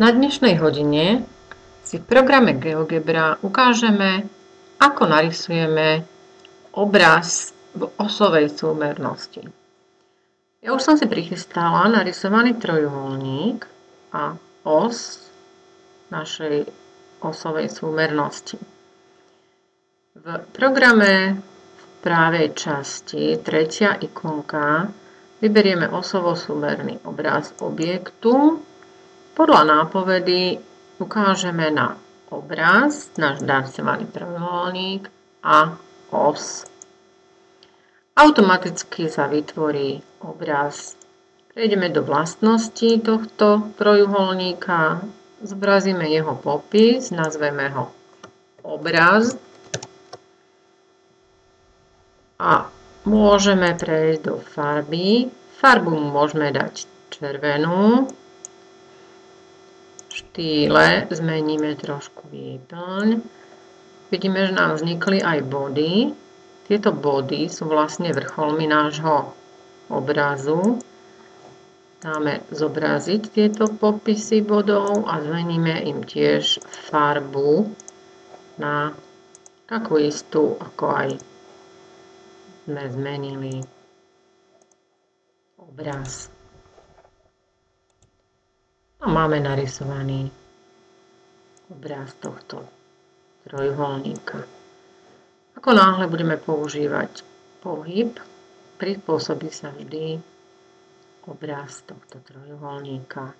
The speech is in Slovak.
Na dnešnej hodine si v programe GeoGebra ukážeme, ako narysujeme obraz v osovej súmernosti. Ja už som si prichystala narysovaný trojuholník a os našej osovej súmernosti. V programe v pravej časti, tretia ikonka, vyberieme osovo-súmerný obraz objektu. Podľa nápovedy ukážeme na obraz, náš narysovaný trojuholník a os. Automaticky sa vytvorí obraz. Prejdeme do vlastností tohto trojuholníka, zobrazíme jeho popis, nazveme ho obraz a môžeme prejsť do farby. Farbu môžeme dať červenú. Štýle zmeníme trošku výplň. Vidíme, že nám vznikli aj body. Tieto body sú vlastne vrcholmi nášho obrazu. Dáme zobraziť tieto popisy bodov a zmeníme im tiež farbu na takú istú, ako aj sme zmenili obraz. A máme narysovaný obraz tohto trojuholníka. Ako náhle budeme používať pohyb, prispôsobí sa vždy obraz tohto trojuholníka.